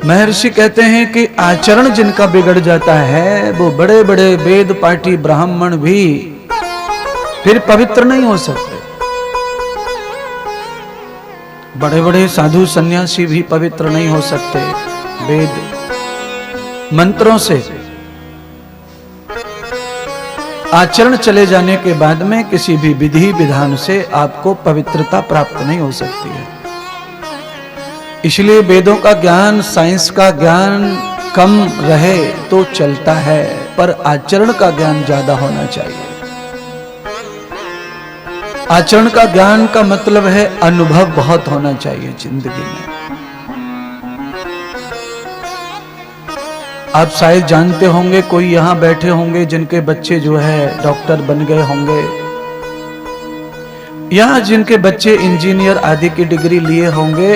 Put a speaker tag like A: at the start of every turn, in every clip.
A: महर्षि कहते हैं कि आचरण जिनका बिगड़ जाता है वो बड़े बड़े वेद पाठी ब्राह्मण भी फिर पवित्र नहीं हो सकते। बड़े बड़े साधु सन्यासी भी पवित्र नहीं हो सकते वेद मंत्रों से। आचरण चले जाने के बाद में किसी भी विधि विधान से आपको पवित्रता प्राप्त नहीं हो सकती है। इसलिए वेदों का ज्ञान, साइंस का ज्ञान कम रहे तो चलता है, पर आचरण का ज्ञान ज्यादा होना चाहिए। आचरण का ज्ञान का मतलब है अनुभव बहुत होना चाहिए जिंदगी में। आप शायद जानते होंगे, कोई यहां बैठे होंगे जिनके बच्चे जो है डॉक्टर बन गए होंगे, या जिनके बच्चे इंजीनियर आदि की डिग्री लिए होंगे,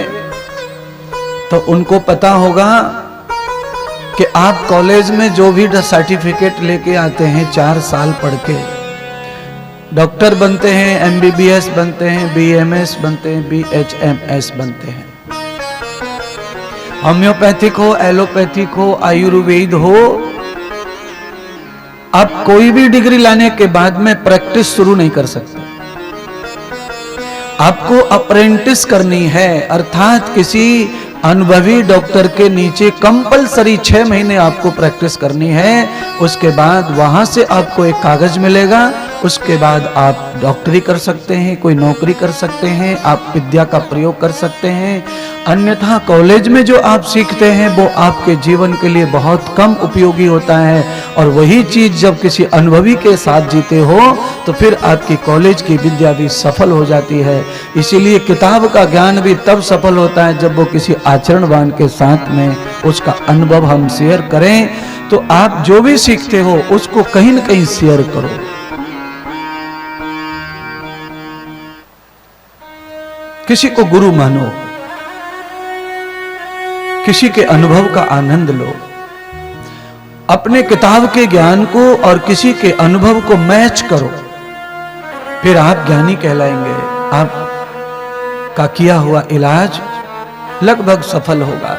A: तो उनको पता होगा कि आप कॉलेज में जो भी सर्टिफिकेट लेके आते हैं 4 साल पढ़ के, डॉक्टर बनते हैं, एमबीबीएस बनते हैं, बीएमएस बनते हैं, बीएचएमएस बनते हैं, होम्योपैथिक हो, एलोपैथिक हो, आयुर्वेद हो, आप कोई भी डिग्री लाने के बाद में प्रैक्टिस शुरू नहीं कर सकते। आपको अप्रेंटिस करनी है, अर्थात किसी अनुभवी डॉक्टर के नीचे कंपलसरी 6 महीने आपको प्रैक्टिस करनी है। उसके बाद वहां से आपको एक कागज मिलेगा, उसके बाद आप डॉक्टरी कर सकते हैं, कोई नौकरी कर सकते हैं, आप विद्या का प्रयोग कर सकते हैं। अन्यथा कॉलेज में जो आप सीखते हैं वो आपके जीवन के लिए बहुत कम उपयोगी होता है, और वही चीज जब किसी अनुभवी के साथ जीते हो तो फिर आपकी कॉलेज की विद्या भी सफल हो जाती है। इसीलिए किताब का ज्ञान भी तब सफल होता है जब वो किसी आचरणवान के साथ में उसका अनुभव हम शेयर करें। तो आप जो भी सीखते हो उसको कहीं न कहीं शेयर करो। किसी को गुरु मानो, किसी के अनुभव का आनंद लो। अपने किताब के ज्ञान को और किसी के अनुभव को मैच करो, फिर आप ज्ञानी कहलाएंगे। आपका किया हुआ इलाज लगभग सफल होगा।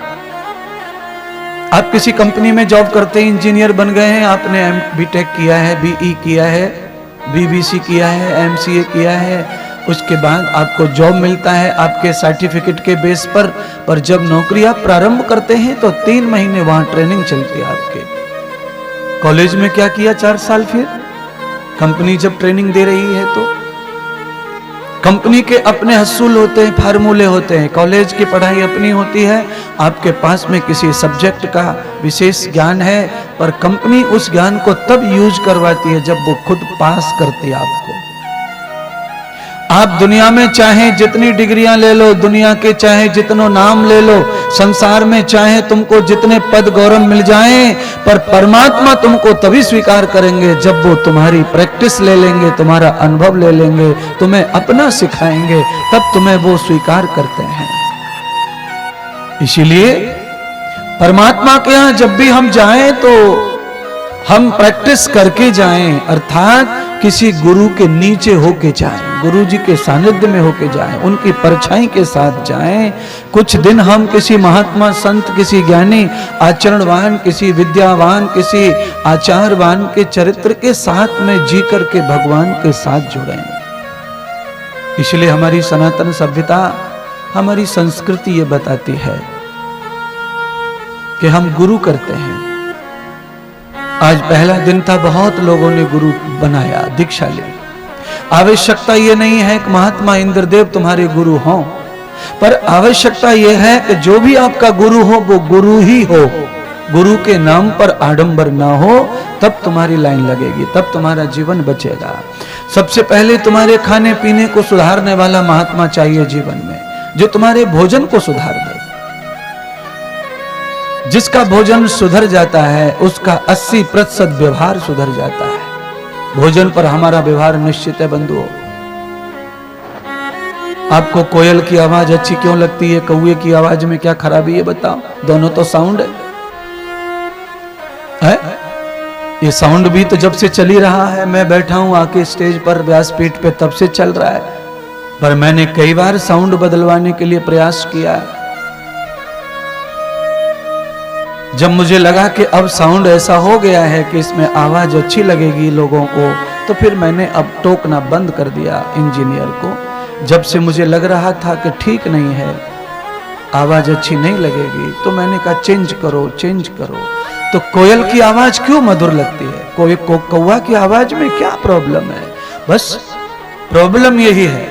A: आप किसी कंपनी में जॉब करते हैं, इंजीनियर बन गए हैं, आपने बीटेक किया है, बीई किया है, बीबीसी किया है, एमसीए किया है, उसके बाद आपको जॉब मिलता है आपके सर्टिफिकेट के बेस पर जब नौकरी आप प्रारंभ करते हैं तो 3 महीने वहां ट्रेनिंग चलती है आपके। कॉलेज में क्या किया 4 साल, फिर कंपनी जब ट्रेनिंग दे रही है तो कंपनी के अपने हसूल होते हैं, फार्मूले होते हैं, कॉलेज की पढ़ाई अपनी होती है। आपके पास में किसी सब्जेक्ट का विशेष ज्ञान है, पर कंपनी उस ज्ञान को तब यूज करवाती है जब वो खुद पास करती है आपको। आप दुनिया में चाहे जितनी डिग्रियां ले लो, दुनिया के चाहे जितनो नाम ले लो, संसार में चाहे तुमको जितने पद गौरव मिल जाएं, पर परमात्मा तुमको तभी स्वीकार करेंगे जब वो तुम्हारी प्रैक्टिस ले लेंगे, तुम्हारा अनुभव ले लेंगे, तुम्हें अपना सिखाएंगे, तब तुम्हें वो स्वीकार करते हैं। इसीलिए परमात्मा के यहां जब भी हम जाएं तो हम प्रैक्टिस करके जाएं, अर्थात किसी गुरु के नीचे होके जाएं, गुरु जी के सानिध्य में होके जाएं, उनकी परछाई के साथ जाएं। कुछ दिन हम किसी महात्मा संत, किसी ज्ञानी आचरणवान, किसी विद्यावान, किसी आचारवान के चरित्र के साथ में जी करके भगवान के साथ जुड़ें। इसलिए हमारी सनातन सभ्यता, हमारी संस्कृति ये बताती है कि हम गुरु करते हैं। आज पहला दिन था, बहुत लोगों ने गुरु बनाया, दीक्षा ली। आवश्यकता ये नहीं है कि महात्मा इंद्रदेव तुम्हारे गुरु हों, पर आवश्यकता यह है कि जो भी आपका गुरु हो वो गुरु ही हो, गुरु के नाम पर आडंबर ना हो, तब तुम्हारी लाइन लगेगी, तब तुम्हारा जीवन बचेगा। सबसे पहले तुम्हारे खाने पीने को सुधारने वाला महात्मा चाहिए जीवन में, जो तुम्हारे भोजन को सुधार दे। जिसका भोजन सुधर जाता है उसका 80% व्यवहार सुधर जाता है। भोजन पर हमारा व्यवहार निश्चित है बंधुओं। आपको कोयल की आवाज अच्छी क्यों लगती है, कौवे की आवाज में क्या खराबी है बताओ? दोनों तो साउंड है। ये साउंड भी तो जब से चल ही रहा है, मैं बैठा हूं आके स्टेज पर व्यासपीठ पे, तब से चल रहा है, पर मैंने कई बार साउंड बदलवाने के लिए प्रयास किया। जब मुझे लगा कि अब साउंड ऐसा हो गया है कि इसमें आवाज अच्छी लगेगी लोगों को, तो फिर मैंने अब टोकना बंद कर दिया इंजीनियर को। जब से मुझे लग रहा था कि ठीक नहीं है, आवाज अच्छी नहीं लगेगी, तो मैंने कहा चेंज करो चेंज करो। तो कोयल की आवाज क्यों मधुर लगती है? कोई कौवा की आवाज में क्या प्रॉब्लम है? बस प्रॉब्लम यही है,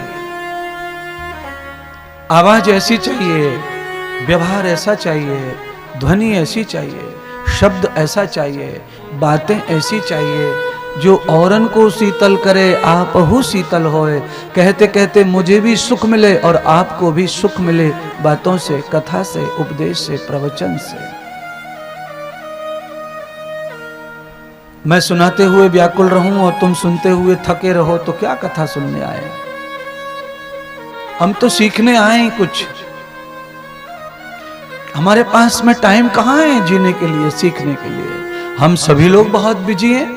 A: आवाज ऐसी चाहिए, व्यवहार ऐसा चाहिए, ध्वनि ऐसी चाहिए, शब्द ऐसा चाहिए, बातें ऐसी चाहिए जो औरन को शीतल करे, आपहु शीतल होए। कहते कहते मुझे भी सुख मिले और आपको भी सुख मिले, बातों से, कथा से, उपदेश से, प्रवचन से। मैं सुनाते हुए व्याकुल रहूं और तुम सुनते हुए थके रहो तो क्या कथा सुनने आए? हम तो सीखने आए कुछ। हमारे पास में टाइम कहां है जीने के लिए, सीखने के लिए? हम सभी लोग बहुत बिजी हैं।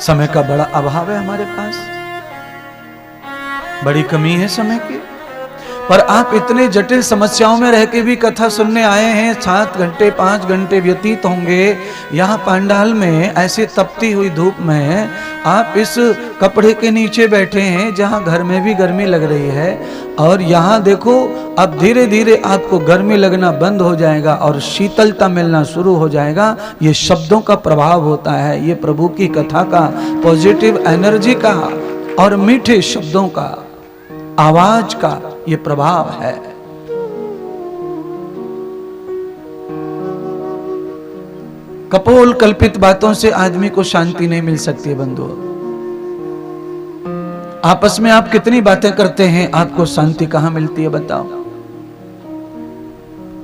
A: समय का बड़ा अभाव है हमारे पास, बड़ी कमी है समय की। पर आप इतने जटिल समस्याओं में रह के भी कथा सुनने आए हैं। 7 घंटे 5 घंटे व्यतीत होंगे यहाँ पंडाल में, ऐसे तपती हुई धूप में आप इस कपड़े के नीचे बैठे हैं जहाँ घर में भी गर्मी लग रही है। और यहाँ देखो अब धीरे धीरे आपको गर्मी लगना बंद हो जाएगा और शीतलता मिलना शुरू हो जाएगा। ये शब्दों का प्रभाव होता है, ये प्रभु की कथा का, पॉजिटिव एनर्जी का और मीठे शब्दों का, आवाज का ये प्रभाव है। कपोल कल्पित बातों से आदमी को शांति नहीं मिल सकती है बंधु। आपस में आप कितनी बातें करते हैं, आपको शांति कहां मिलती है बताओ?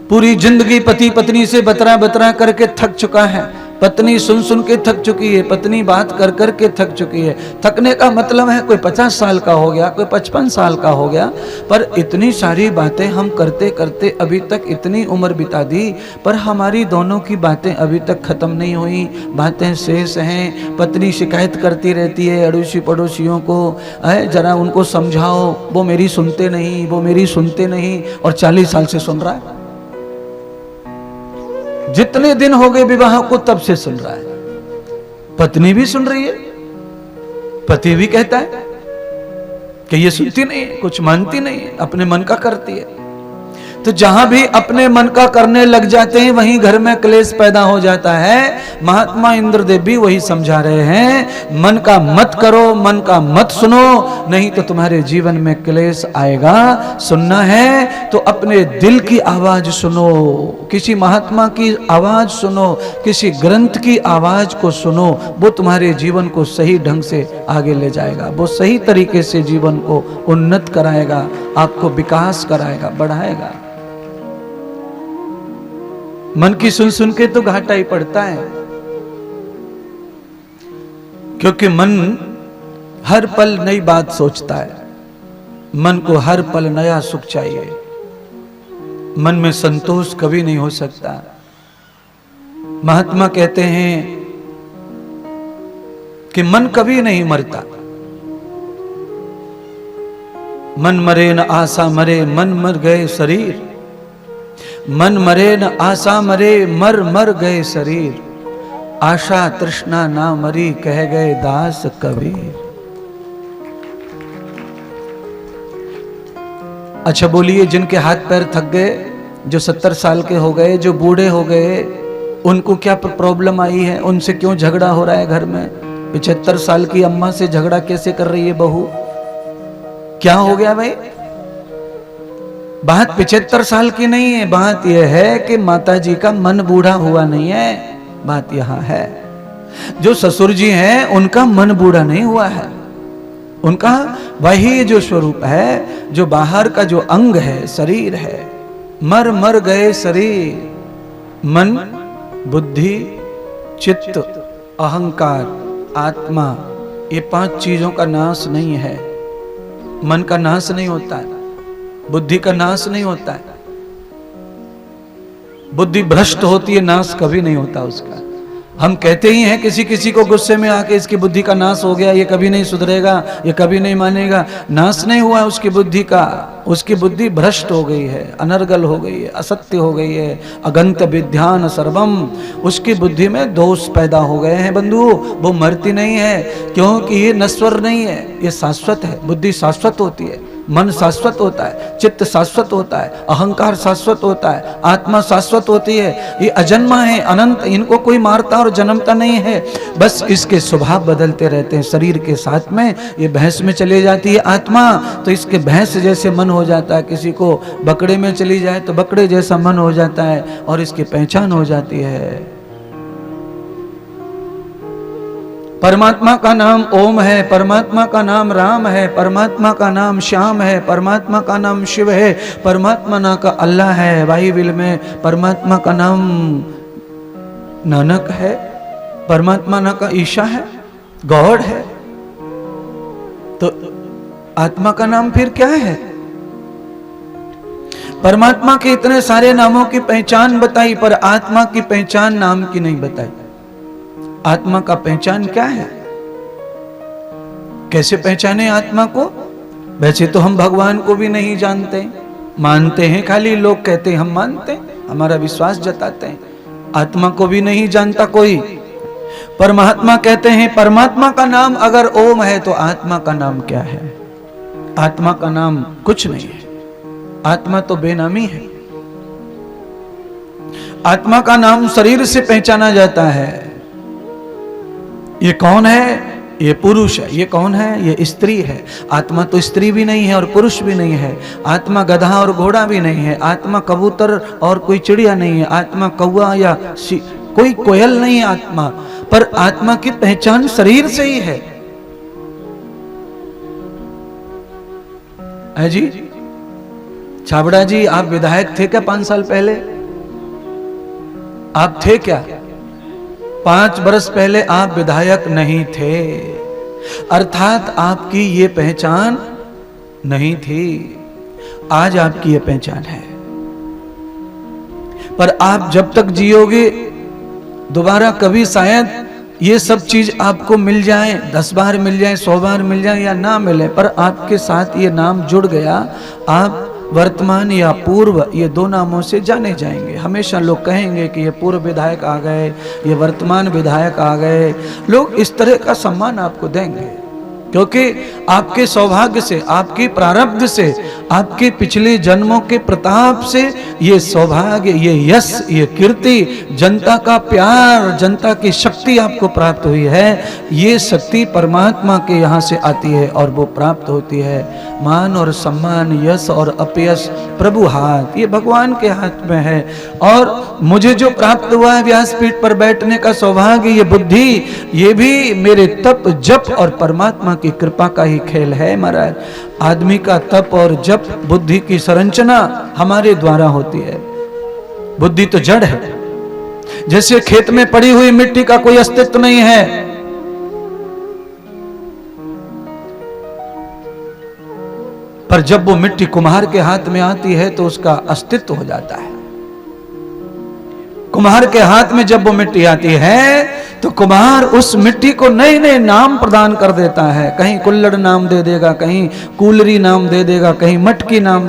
A: पूरी जिंदगी पति पत्नी से बतरा बतरा करके थक चुका है, पत्नी सुन सुन के थक चुकी है, पत्नी बात कर कर के थक चुकी है। थकने का मतलब है कोई 50 साल का हो गया, कोई 55 साल का हो गया, पर इतनी सारी बातें हम करते करते अभी तक इतनी उम्र बिता दी, पर हमारी दोनों की बातें अभी तक खत्म नहीं हुई, बातें शेष हैं। पत्नी शिकायत करती रहती है अड़ोसी पड़ोसियों को, जरा उनको समझाओ, वो मेरी सुनते नहीं, वो मेरी सुनते नहीं, और 40 साल से सुन रहा है। जितने दिन हो गए विवाह को तब से सुन रहा है। पत्नी भी सुन रही है, पति भी कहता है कि ये सुनती नहीं, कुछ मानती नहीं, अपने मन का करती है। तो जहां भी अपने मन का करने लग जाते हैं वहीं घर में क्लेश पैदा हो जाता है। महात्मा इंद्रदेव भी वही समझा रहे हैं, मन का मत करो, मन का मत सुनो, नहीं तो तुम्हारे जीवन में क्लेश आएगा। सुनना है तो अपने दिल की आवाज सुनो, किसी महात्मा की आवाज सुनो, किसी ग्रंथ की आवाज को सुनो, वो तुम्हारे जीवन को सही ढंग से आगे ले जाएगा, वो सही तरीके से जीवन को उन्नत कराएगा, आपको विकास कराएगा, बढ़ाएगा। मन की सुन सुन के तो घाटा ही पड़ता है, क्योंकि मन हर पल नई बात सोचता है, मन को हर पल नया सुख चाहिए, मन में संतोष कभी नहीं हो सकता। महात्मा कहते हैं कि मन कभी नहीं मरता, मन मरे न आशा मरे, मन मर गए शरीर, मन मरे न आशा मरे, मर मर गए शरीर, आशा तृष्णा ना मरी, कह गए दास कबीर। अच्छा बोलिए, जिनके हाथ पैर थक गए, जो 70 साल के हो गए, जो बूढ़े हो गए, उनको क्या प्रॉब्लम आई है? उनसे क्यों झगड़ा हो रहा है घर में? 75 साल की अम्मा से झगड़ा कैसे कर रही है बहू? क्या हो गया भाई? बात 75 साल की नहीं है, बात यह है कि माता जी का मन बूढ़ा हुआ नहीं है। बात यहां है, जो ससुर जी हैं उनका मन बूढ़ा नहीं हुआ है, उनका वही जो स्वरूप है, जो बाहर का जो अंग है, शरीर है, मर मर गए शरीर। मन, बुद्धि, चित्त, अहंकार, आत्मा, ये 5 चीजों का नाश नहीं है। मन का नाश नहीं होता है, बुद्धि का नाश नहीं होता है, बुद्धि भ्रष्ट होती है, नाश कभी नहीं होता उसका। हम कहते ही हैं किसी किसी को गुस्से में आके इसकी बुद्धि का नाश हो गया, ये कभी नहीं सुधरेगा, ये कभी नहीं मानेगा। नाश नहीं हुआ उसकी बुद्धि का, उसकी बुद्धि भ्रष्ट हो गई है, अनर्गल हो गई है, असत्य हो गई है, अगंत विद्यान सर्वम। उसकी बुद्धि में दोष पैदा हो गए हैं बंधु। वो मरती नहीं है, क्योंकि ये नश्वर नहीं है, ये शाश्वत है। बुद्धि शाश्वत होती है, मन शाश्वत होता है, चित्त शाश्वत होता है, अहंकार शाश्वत होता है, आत्मा शाश्वत होती है। ये अजन्मा है, अनंत, इनको कोई मारता और जन्मता नहीं है, बस इसके स्वभाव बदलते रहते हैं। शरीर के साथ में ये भैंस में चले जाती है आत्मा, तो इसके भैंस जैसे मन हो जाता है। किसी को बकरे में चली जाए तो बकरे जैसा मन हो जाता है, और इसकी पहचान हो जाती है। परमात्मा का नाम ओम है, परमात्मा का नाम राम है, परमात्मा का नाम श्याम है, परमात्मा का नाम शिव है, परमात्मा ना का अल्लाह है। बाइबिल में परमात्मा का नाम नानक है, परमात्मा ना का ईशा है, गॉड है। तो आत्मा का नाम फिर क्या है? परमात्मा के इतने सारे नामों की पहचान बताई, पर आत्मा की पहचान नाम की नहीं बताई। आत्मा का पहचान क्या है? कैसे पहचाने आत्मा को? वैसे तो हम भगवान को भी नहीं जानते, मानते हैं खाली, लोग कहते हैं हम मानते हैं, हमारा विश्वास जताते हैं। आत्मा को भी नहीं जानता कोई। परमात्मा कहते हैं, परमात्मा का नाम अगर ओम है तो आत्मा का नाम क्या है? आत्मा का नाम कुछ नहीं है, आत्मा तो बेनामी है। आत्मा का नाम शरीर से पहचाना जाता है। ये कौन है? ये पुरुष है। ये कौन है? ये स्त्री है। आत्मा तो स्त्री भी नहीं है और पुरुष भी नहीं है। आत्मा गधा और घोड़ा भी नहीं है। आत्मा कबूतर और कोई चिड़िया नहीं है। आत्मा कौवा या कोई कोयल नहीं है आत्मा। पर आत्मा की पहचान शरीर से ही है जी। छाबड़ा जी, आप विधायक थे क्या 5 साल पहले? आप थे क्या? 5 बरस पहले आप विधायक नहीं थे, अर्थात आपकी ये पहचान नहीं थी। आज आपकी ये पहचान है। पर आप जब तक जियोगे, दोबारा कभी शायद ये सब चीज आपको मिल जाए, 10 बार मिल जाए, 100 बार मिल जाए या ना मिले, पर आपके साथ ये नाम जुड़ गया। आप वर्तमान या पूर्व, ये 2 नामों से जाने जाएंगे। हमेशा लोग कहेंगे कि ये पूर्व विधायक आ गए, ये वर्तमान विधायक आ गए। लोग इस तरह का सम्मान आपको देंगे, क्योंकि आपके सौभाग्य से, आपकी प्रारब्ध से, आपके पिछले जन्मों के प्रताप से ये सौभाग्य, ये यश, ये कीर्ति, जनता का प्यार, जनता की शक्ति आपको प्राप्त हुई है। ये शक्ति परमात्मा के यहाँ से आती है और वो प्राप्त होती है। मान और सम्मान, यश और अपयश प्रभु हाथ, ये भगवान के हाथ में है। और मुझे जो प्राप्त हुआ है व्यासपीठ पर बैठने का सौभाग्य, ये बुद्धि, ये भी मेरे तप, जप और परमात्मा की कृपा का ही खेल है महाराज। आदमी का तप और जप, बुद्धि की संरचना हमारे द्वारा होती है। बुद्धि तो जड़ है, जैसे खेत में पड़ी हुई मिट्टी का कोई अस्तित्व नहीं है। पर जब वो मिट्टी कुम्हार के हाथ में आती है तो उसका अस्तित्व हो जाता है। कुम्हार के हाथ में जब वो मिट्टी आती है तो कुम्हार उस मिट्टी को नए नए नाम प्रदान कर देता है। कहीं कुल्लड़ नाम दे देगा, कहीं कूलरी नाम दे देगा, कहीं मटकी नाम